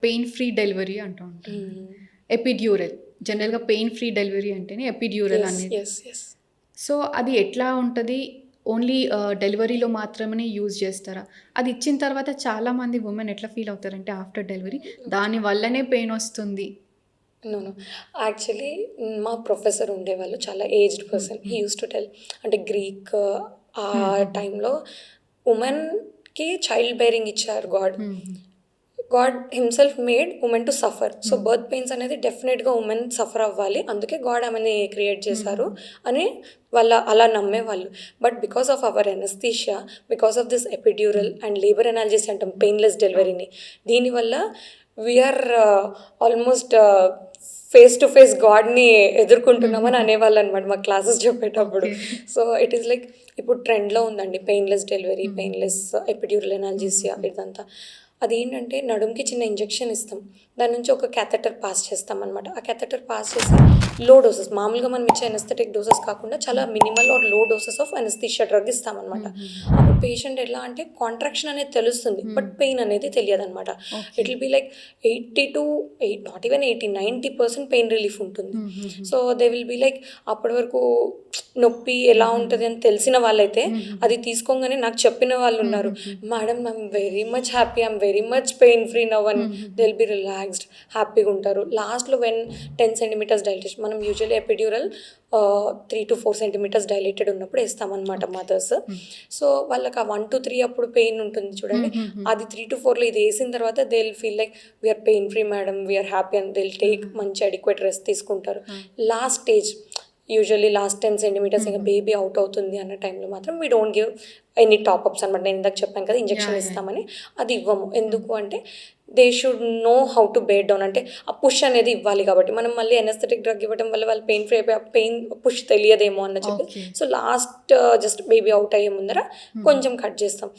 Pain free delivery అంటూ ఉంటారు. Epidural జనరల్గా పెయిన్ ఫ్రీ డెలివరీ అంటేనే ఎపిడ్యూరల్ అనేది. సో అది ఎట్లా ఉంటుంది? ఓన్లీ డెలివరీలో మాత్రమే యూజ్ చేస్తారా? అది ఇచ్చిన తర్వాత చాలామంది ఉమెన్ ఎట్లా ఫీల్ అవుతారంటే ఆఫ్టర్ డెలివరీ దాని వల్లనే పెయిన్ వస్తుంది. నో యాక్చువల్లీ మా ప్రొఫెసర్ ఉండేవాళ్ళు, చాలా aged person. He use to tell, అంటే గ్రీక్ ఆ టైంలో ఉమెన్కి చైల్డ్ బేరింగ్ ఇచ్చారు God himself made women to suffer. So birth pains అనేది డెఫినెట్గా ఉమెన్ సఫర్ అవ్వాలి, అందుకే గాడ్ ఆమెని క్రియేట్ చేశారు అని అలా నమ్మేవాళ్ళు. But because of our anaesthesia, because of this epidural and labour analgesias అంటాం, పెయిన్లెస్ డెలివరీని, దీనివల్ల we are almost face to face గాడ్ని ఎదుర్కొంటున్నామని అనేవాళ్ళు అనమాట మా క్లాసెస్ చెప్పేటప్పుడు. సో ఇట్ ఈస్ లైక్ ఇప్పుడు ట్రెండ్లో ఉందండి పెయిన్లెస్ డెలివరీ, పెయిన్లెస్ ఎపిడ్యూరల్ ఎనాలజీసియా, ఇదంతా. అదేంటంటే నడుంకి చిన్న ఇంజెక్షన్ ఇస్తాం, దాని నుంచి ఒక క్యాథెటర్ పాస్ చేస్తాం అనమాట. ఆ క్యాథెటర్ పాస్ చేసి లో డోసెస్, మామూలుగా మనం ఇచ్చే అనస్థెటిక్ డోసెస్ కాకుండా చాలా minimal or low doses of anaesthesia drug ఇస్తామన్నమాట. అప్పుడు పేషెంట్ ఎలా అంటే కాంట్రాక్షన్ అనేది తెలుస్తుంది, బట్ పెయిన్ అనేది తెలియదు అనమాట. It will be like 80 to 8, not even 80-90% pain relief ఉంటుంది. So they will be like, అప్పటి వరకు నొప్పి ఎలా ఉంటుంది అని తెలిసిన వాళ్ళైతే అది తీసుకోగానే నాకు చెప్పిన వాళ్ళు ఉన్నారు, madam I'm very much happy, I'm very much pain free now అని. దే విల్ బి రిలాక్స్డ్, హ్యాపీగా ఉంటారు. లాస్ట్లో వెన్ 10 centimeters డైలేషన్, మనం usually epidural 3 to 4 centimeters dilated ఉన్నప్పుడు వేస్తామన్నమాట మదర్స్. సో వాళ్ళకి ఆ 1 to 3 అప్పుడు పెయిన్ ఉంటుంది చూడండి, అది 3 to 4లో ఇది వేసిన తర్వాత they will feel like we are pain free madam, we are happy అని దే విల్ టేక్ మంచి అడిక్వేట్ రెస్ట్ తీసుకుంటారు. Last stage usually last 10 centimeters ఇంకా బేబీ అవుట్ అవుతుంది అన్న టైంలో మాత్రం we don't give any top ups అనమాట. నేను ఇందాక చెప్పాను కదా ఇంజెక్షన్ ఇస్తామని, అది ఇవ్వము. ఎందుకు అంటే they should know how to bear down, అంటే ఆ పుష్ అనేది ఇవ్వాలి కాబట్టి. మనం మళ్ళీ ఎనస్థెటిక్ డ్రగ్ ఇవ్వడం వల్ల వాళ్ళు పెయిన్ ఫ్రీ అయిపోయి ఆ పెయిన్ పుష్ తెలియదేమో అన్న చెప్పి, so last just baby out అయ్యే ముందర కొంచెం కట్ చేస్తాం.